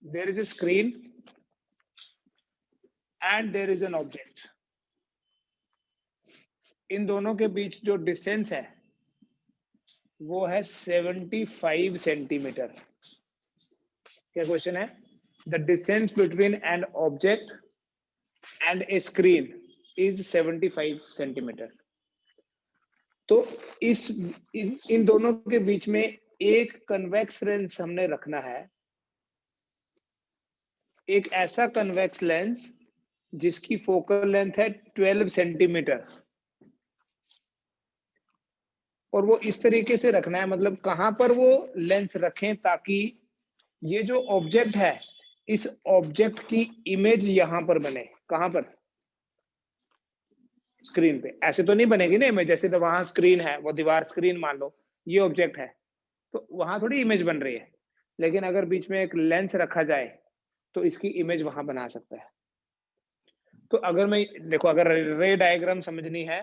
There is a screen and there is an object. इन दोनों के बीच जो डिस्टेंस है वो है 75 सेंटीमीटर। क्या क्वेश्चन है? The distance between an object and A screen is 75 centimetre. तो इन दोनों के बीच में एक कन्वेक्स लेंस हमने रखना है, एक ऐसा कन्वेक्स लेंस जिसकी फोकल लेंथ है 12 सेंटीमीटर, और वो इस तरीके से रखना है, मतलब कहां पर वो लेंस रखें ताकि ये जो ऑब्जेक्ट है इस ऑब्जेक्ट की इमेज यहां पर बने। कहां पर? स्क्रीन पे। ऐसे तो नहीं बनेगी ना इमेज, जैसे तो वहां स्क्रीन है, वो दीवार स्क्रीन मान लो, ये ऑब्जेक्ट है, तो वहां थोड़ी इमेज बन रही है। लेकिन अगर बीच में एक लेंस रखा जाए तो इसकी इमेज वहां बना सकता है। तो अगर मैं देखो, अगर रे डायग्राम समझनी है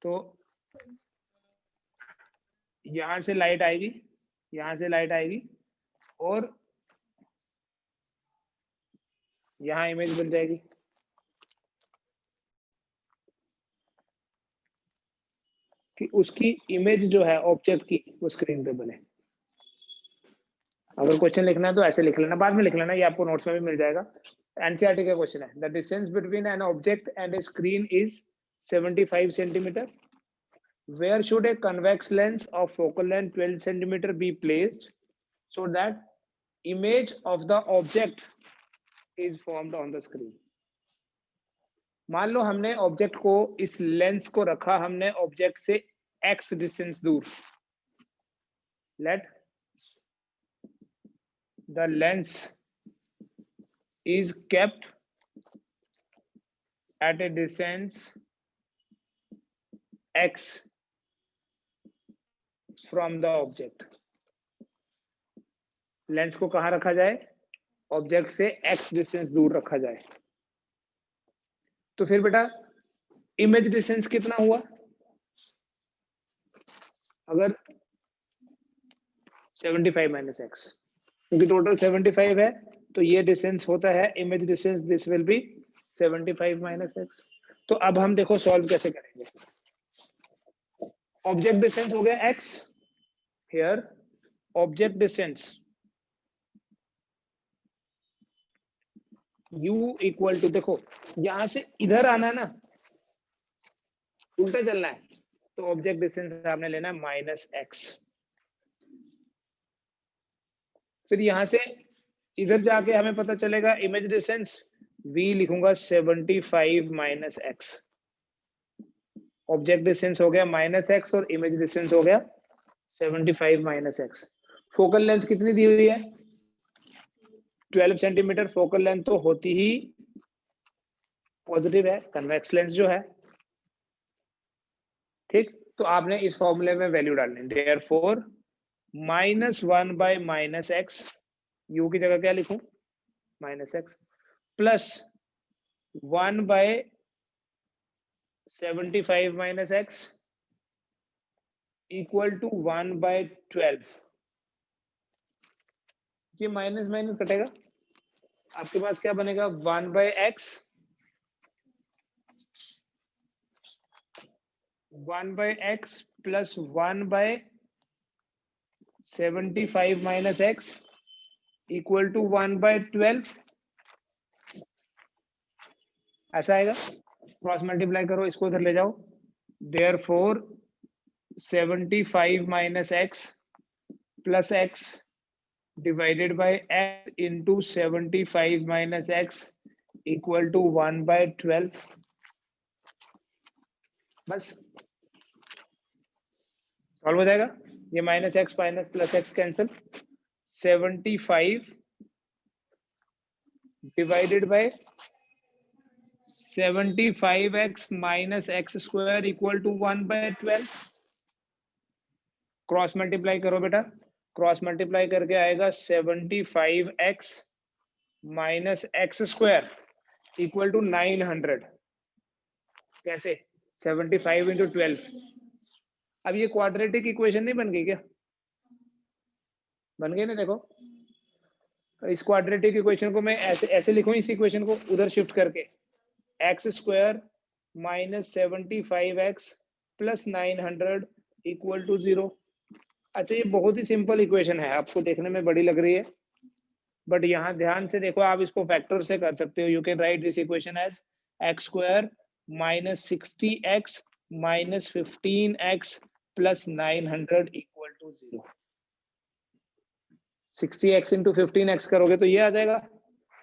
तो यहां से लाइट आएगी, यहां से लाइट आएगी, और यहां इमेज बन जाएगी। कि उसकी इमेज जो है ऑब्जेक्ट की वो स्क्रीन पे बने। अगर क्वेश्चन लिखना है तो ऐसे लिख लेना, बाद में लिख लेना, ये आपको नोट्स में भी मिल जाएगा। एनसीईआरटी का क्वेश्चन है, the distance between an object and A screen is 75 centimetre. Where should a convex lens of focal length 12 centimeter be placed so that image of the object is formed on the screen? मान लो हमने object को, इस lens को रखा हमने object से x distance दूर। Let the lens is kept at a distance x from the object। Lens को कहां रखा जाए? ऑब्जेक्ट से x डिस्टेंस दूर रखा जाए। तो फिर बेटा इमेज डिस्टेंस कितना हुआ? अगर 75 माइनस एक्स, क्योंकि टोटल 75 है, तो ये डिस्टेंस होता है image distance, this will be 75 minus x. तो अब हम देखो सॉल्व कैसे करेंगे। ऑब्जेक्ट डिस्टेंस हो गया x, here object distance u equal to, देखो यहां से इधर आना ना, उल्टा चलना है, तो ऑब्जेक्ट डिस्टेंस आपने लेना है माइनस एक्स। फिर यहां से इधर जाके हमें पता चलेगा इमेज डिस्टेंस, v लिखूंगा 75 माइनस एक्स। ऑब्जेक्ट डिस्टेंस हो गया माइनस एक्स और इमेज डिस्टेंस हो गया 75 माइनस एक्स। फोकल लेंथ कितनी दी हुई है? 12 सेंटीमीटर। फोकल लेंथ तो होती ही पॉजिटिव है, कन्वेक्स लेंस जो है, ठीक। तो आपने इस फॉर्मूले में वैल्यू डालनी, therefore -1 by minus x, u की जगह क्या लिखूं? Minus x, plus 1 by 75 minus x equal to 1 by 12। ये माइनस माइनस कटेगा, आपके पास क्या बनेगा? 1 by x, 1 by x plus 1 by 75 minus x equal to 1 by 12। ऐसा आएगा। क्रॉस मल्टीप्लाई करो, इसको इधर ले जाओ, therefore 75 minus x plus x divided by x into 75 minus x equal to 1 by 12। बस सॉल्व हो जाएगा। ये minus x minus plus x cancel, 75 divided by 75x minus x square equal to 1 by 12। Cross multiply करो बेटा, cross multiply करके आएगा 75x minus x square equal to 900। कैसे? 75 into 12। अब ये क्वाड्रेटिक इक्वेशन नहीं बन गई क्या? बन गई ना, देखो इस क्वाड्रेटिक इक्वेशन को मैं ऐसे ऐसे लिखूं, इस इक्वेशन को उधर शिफ्ट करके, x square minus 75x plus 900 equal to 0। अच्छा, ये बहुत ही सिंपल इक्वेशन है, आपको देखने में बड़ी लग रही है, बट यहाँ ध्यान से देखो, आप इसको फैक्टर से कर सकते हो। You can write this equation as x square minus 60x minus 15x plus 900 equal to 0। 60x into 15x करोगे तो ये आ जाएगा,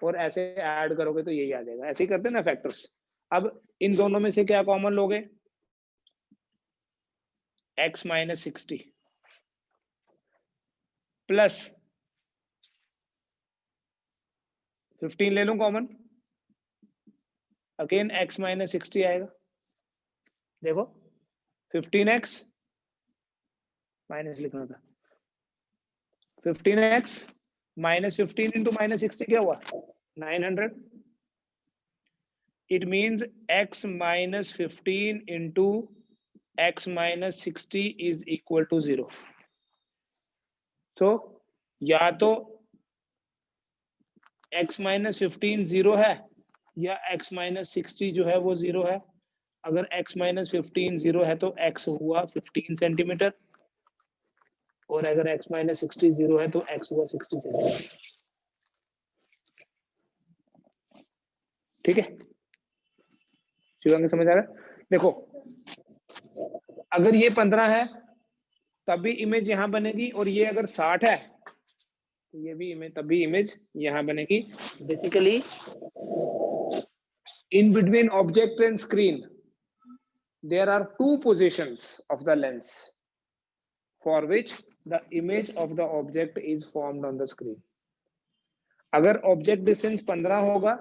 और ऐसे ऐड करोगे तो यही आ जाएगा। ऐसे ही करते हैं ना फैक्टर्स। अब इन दोनों में से क्या कॉमन लोगे? x माइनस 60 प्लस 15 ले लूं कॉमन, अगेन x माइनस 60 आएगा। देखो 15x माइनस लिखना था, 15x माइनस 15 इंटू माइनस 60 क्या हुआ? 900। It means x minus 15 into x minus 60 is equal to 0। So या तो x माइनस 15 0 है, या x माइनस 60 जो है वो 0 है। अगर x माइनस 15 0 है तो x हुआ 15 सेंटीमीटर, और अगर x माइनस 60 0 है तो x हुआ 60 सेंटीमीटर। ठीक है, शिवांगी समझ आ रहा है? देखो, अगर ये 15 है तब भी इमेज यहाँ बनेगी, और ये अगर 60 है तो ये भी इमेज, तब भी इमेज यहाँ बनेगी। Basically in between object and screen there are two positions of the lens for which the image of the object is formed on the screen. अगर ऑब्जेक्ट डिस्टेंस 15 होगा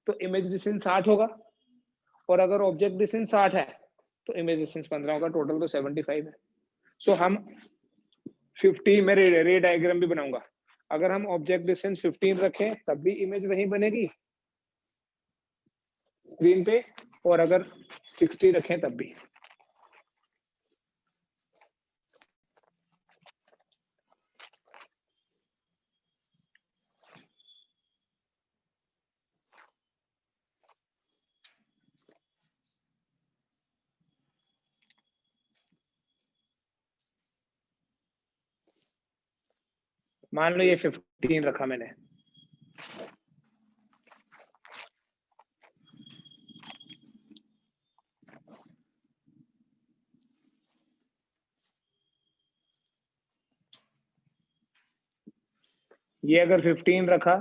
तो इमेज डिस्टेंस 60 होगा, और अगर ऑब्जेक्ट डिस्टेंस 60 है तो image distance 15 होगा। Total तो 75 है। सो हम 15 में रे डायग्राम भी बनाऊंगा। अगर हम ऑब्जेक्ट डिस्टेंस 15 रखें तब भी इमेज वही बनेगी स्क्रीन पे, और अगर 60 रखें तब भी। मान लो ये 15 रखा मैंने, ये अगर 15 रखा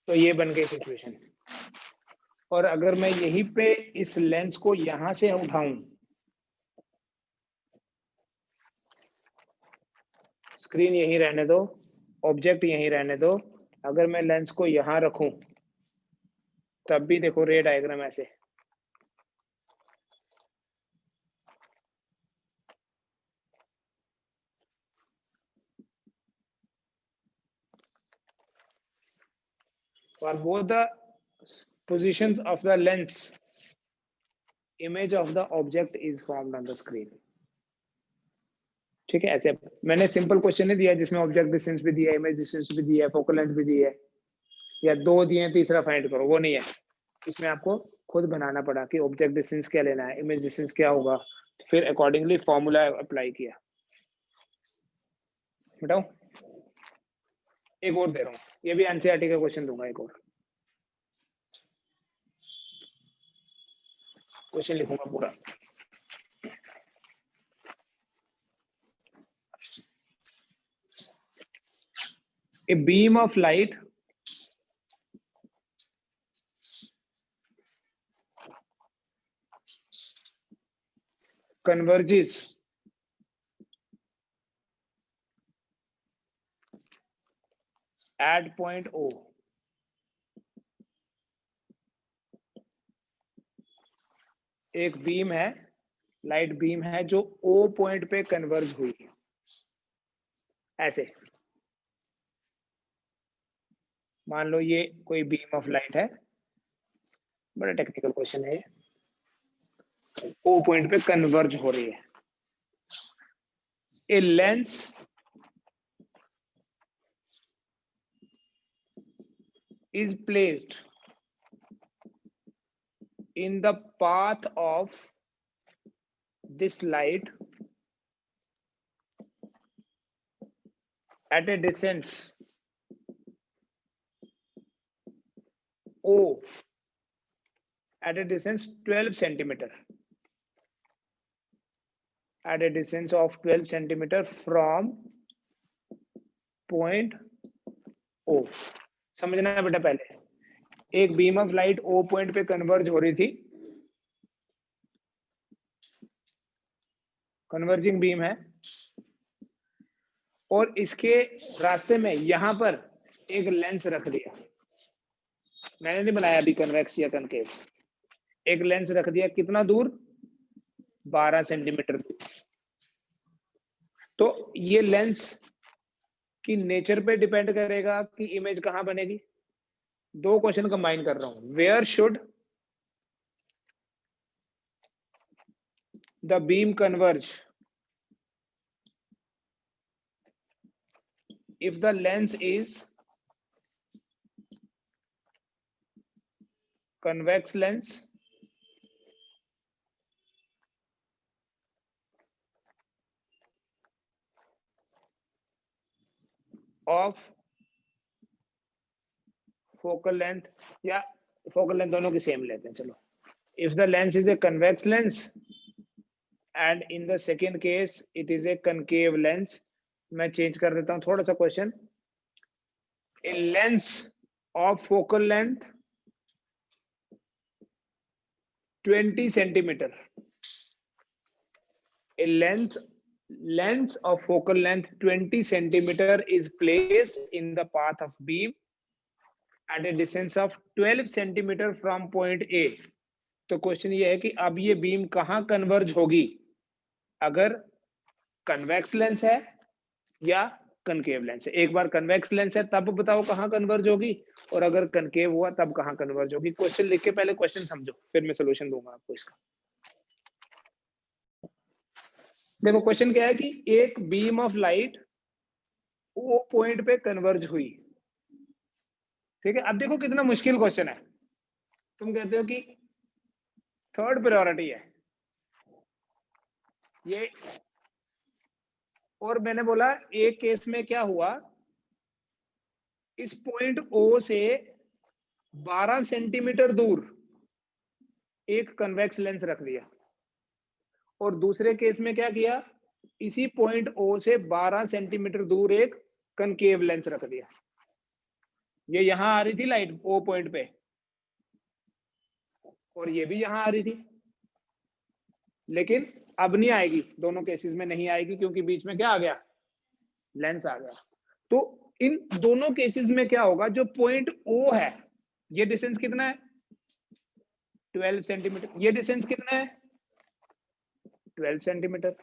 तो ये बन गई सिचुएशन। और अगर मैं यहीं पे इस लेंस को यहां से उठाऊं, स्क्रीन यहीं रहने दो, ऑब्जेक्ट यहीं रहने दो, अगर मैं लेंस को यहां रखूं तब भी देखो रे डायग्राम ऐसे। For both the positions of the lens, image of the object is formed on the screen. ठीक है, ऐसे मैंने सिंपल क्वेश्चन नहीं दिया जिसमें ऑब्जेक्ट डिस्टेंस भी दिया है, इमेज डिस्टेंस भी दिया है, फोकल लेंथ भी दी है, या 2 दिए तीसरा फाइंड करो, वो नहीं है। इसमें आपको खुद बनाना पड़ा कि ऑब्जेक्ट डिस्टेंस क्या लेना है, इमेज डिस्टेंस क्या होगा, फिर अकॉर्डिंगली फॉर्मूला अप्लाई किया। बताओ, एक और दे रहा हूँ, ये भी एनसीईआरटी का क्वेश्चन दूंगा। एक और क्वेश्चन लिखूंगा पूरा। A beam of light converges at point O. एक बीम है, लाइट बीम है जो O पॉइंट पे कन्वर्ज हुई है, ऐसे मान लो ये कोई बीम ऑफ लाइट है, बड़ा टेक्निकल क्वेश्चन है, O पॉइंट पे कन्वर्ज हो रही है। A lens is placed in the path of this light at a distance O at a distance 12 centimeter, at a distance of 12 centimeter from point O. समझना है बेटा, पहले एक beam of light O point पे converge हो रही थी, converging beam है, और इसके रास्ते में यहां पर एक लेंस रख दिया, मैंने नहीं बनाया अभी कन्वेक्स या कनकेव, एक लेंस रख दिया, कितना दूर, 12 सेंटीमीटर दूर। तो ये लेंस की नेचर पे डिपेंड करेगा कि इमेज कहां बनेगी। दो क्वेश्चन कंबाइन कर रहा हूं, where should the beam converge if the lens is convex lens of focal length, या focal length दोनों की सेम लेते हैं, चलो, if the lens is a convex lens and in the second case it is a concave lens, मैं change कर देता हूं थोड़ा सा question, a lens of focal length 20 centimeter, a lens of focal length 20 centimeter is placed in the path of beam at a distance of 12 centimeter from point A. तो question ये है कि अब ये बीम कहां कन्वर्ज होगी, अगर convex lens है या कनकेव लेंस है। एक बार कन्वेक्स लेंस है तब बताओ कहां कन्वर्ज होगी, और अगर कनकेव हुआ तब कहां कन्वर्ज होगी। क्वेश्चन लिख के पहले क्वेश्चन समझो, फिर मैं सोल्यूशन दूंगा आपको इसका। देखो क्वेश्चन क्या है कि एक beam of light O point पे कन्वर्ज हुई, ठीक है। अब देखो कितना मुश्किल क्वेश्चन है, तुम कहते हो कि थर्ड प्रायोरिटी है ये, और मैंने बोला एक केस में क्या हुआ, इस पॉइंट ओ से 12 सेंटीमीटर दूर एक कन्वेक्स लेंस रख दिया, और दूसरे केस में क्या किया, इसी पॉइंट ओ से 12 सेंटीमीटर दूर एक कनकेव लेंस रख दिया। ये यहां आ रही थी लाइट ओ पॉइंट पे, और ये भी यहां आ रही थी, लेकिन अब नहीं आएगी, दोनों केसेस में नहीं आएगी, क्योंकि बीच में क्या आ गया, लेंस आ गया। तो इन दोनों केसेस में क्या होगा, जो पॉइंट ओ है, ये डिस्टेंस कितना है, 12 सेंटीमीटर, ये डिस्टेंस कितना है, 12 सेंटीमीटर।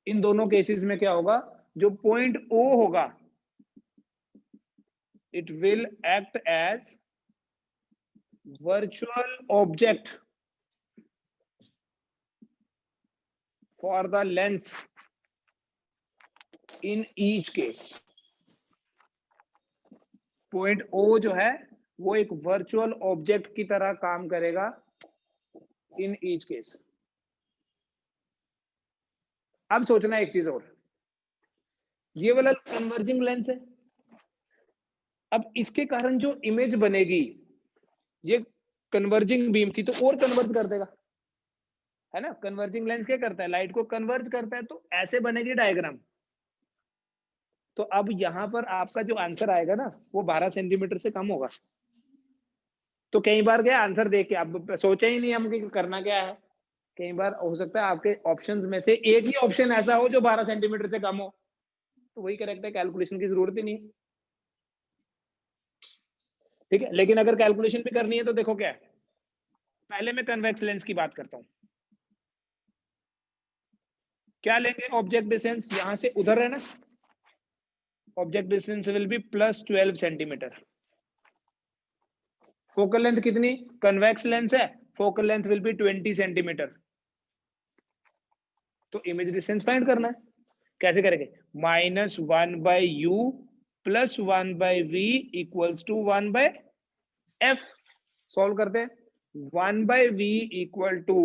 इन दोनों केसेस में क्या होगा, जो पॉइंट ओ होगा, it will act as virtual object for the lens in each case. Point O जो है वो एक वर्चुअल ऑब्जेक्ट की तरह काम करेगा इन ईच केस। अब सोचना एक चीज और, ये वाला कन्वर्जिंग लेंस है, अब इसके कारण जो इमेज बनेगी, ये कन्वर्जिंग बीम थी तो और कन्वर्ज कर देगा, है ना। कन्वर्जिंग लेंस क्या करता है, लाइट को कन्वर्ज करता है, तो ऐसे बनेगी डायग्राम। तो अब यहां पर आपका जो आंसर आएगा ना, वो 12 सेंटीमीटर से कम होगा। तो कई बार क्या आंसर देख के अब सोचा ही नहीं हम कि करना क्या है, कई बार हो सकता है आपके ऑप्शंस में से एक ही ऑप्शन ऐसा हो जो 12 सेंटीमीटर से कम हो, तो वही करेक्ट है, कैलकुलेशन की जरूरत ही नहीं, ठीक है। लेकिन अगर कैलकुलेशन भी करनी है तो देखो क्या है, पहले मैं कन्वेक्स लेंस की बात करता हूं। क्या लेंगे, ऑब्जेक्ट डिस्टेंस, यहां से उधर है ना, object distance will be plus 12 centimetre. Focal length कितनी, कन्वेक्स लेंस है, focal length will be 20 centimetre. तो इमेज डिस्टेंस फाइंड करना है, कैसे करेंगे, -1/u plus 1 by v equals to 1 by f. Solve करते हैं। 1 by v equal to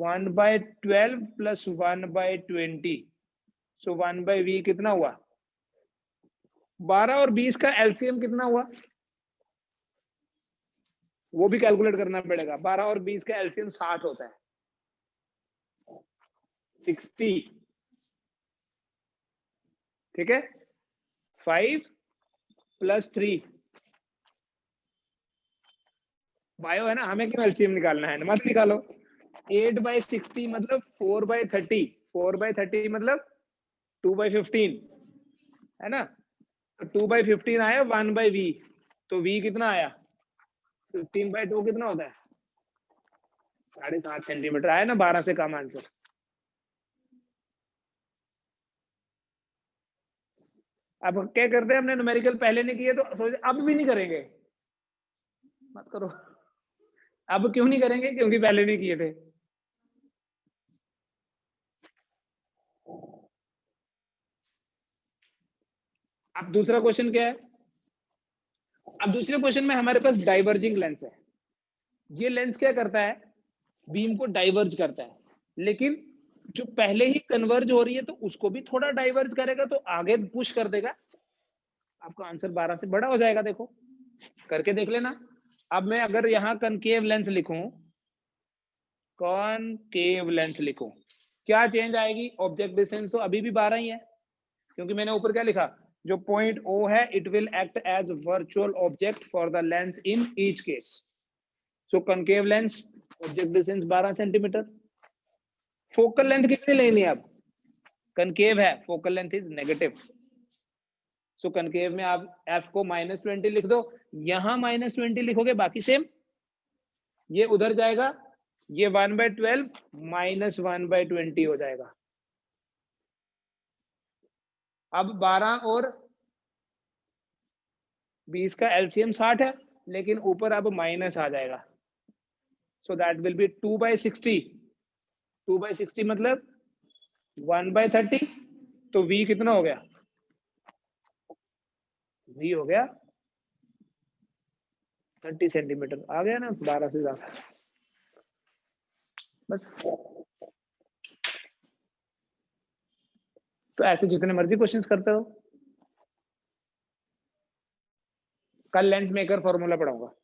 1 by 12 plus 1 by 20। So 1 by v कितना हुआ? 12 और 20 का एलसीएम कितना हुआ? वो भी कैलकुलेट करना पड़ेगा। 12 और 20 का एलसीएम 60 होता है, 60। ठीक है, 5 प्लस 3 बायो है ना, हमें क्यों एलसीएम निकालना है, मत निकालो। 8 बाई 60 मतलब 4 बाई 30, 4 बाई 30 मतलब 2 बाई 15 है ना। तो 2 बाई 15 आया 1 बाई वी, तो वी कितना आया? 15 बाई 2 कितना होता है? 7.5 सेंटीमीटर। आया ना 12 से कम आंसर। अब क्या करते हैं, हमने न्यूमेरिकल पहले नहीं किए तो सोचे अब भी नहीं करेंगे, मत करो। अब क्यों नहीं करेंगे? क्योंकि पहले नहीं किए थे। अब दूसरा क्वेश्चन क्या है? अब दूसरे क्वेश्चन में हमारे पास डाइवर्जिंग लेंस है। ये लेंस क्या करता है? बीम को डाइवर्ज करता है, लेकिन जो पहले ही कन्वर्ज हो रही है तो उसको भी थोड़ा डाइवर्ज करेगा, तो आगे पुश कर देगा। आपका आंसर 12 से बड़ा हो जाएगा। देखो करके देख लेना। अब मैं अगर यहाँ कनकेव लेंस लिखूं, कॉनकेव लेंस लिखूं, क्या चेंज आएगी? ऑब्जेक्ट डिस्टेंस तो अभी भी 12 ही है, क्योंकि मैंने ऊपर क्या लिखा, जो पॉइंट O है it will act as virtual object for the lens in each case. So concave lens object distance 12 centimetre. Focal length कितनी लेनी है? अब कनकेव है, focal length is negative. So concave में आप f को -20 लिख दो, यहां -20 लिखोगे, बाकी सेम। ये उधर जाएगा, ये 1/12 माइनस 1/20 हो जाएगा। अब 12 और 20 का एलसीएम 60 है, लेकिन ऊपर अब माइनस आ जाएगा। So that will be 2/60। 2/60 मतलब 1/30। तो v कितना हो गया? v हो गया 30 सेंटीमीटर। आ गया ना 12 से ज्यादा। बस। तो ऐसे जितने मर्जी क्वेश्चंस करते रहो। कल लेंस मेकर फॉर्मूला पढ़ाऊंगा।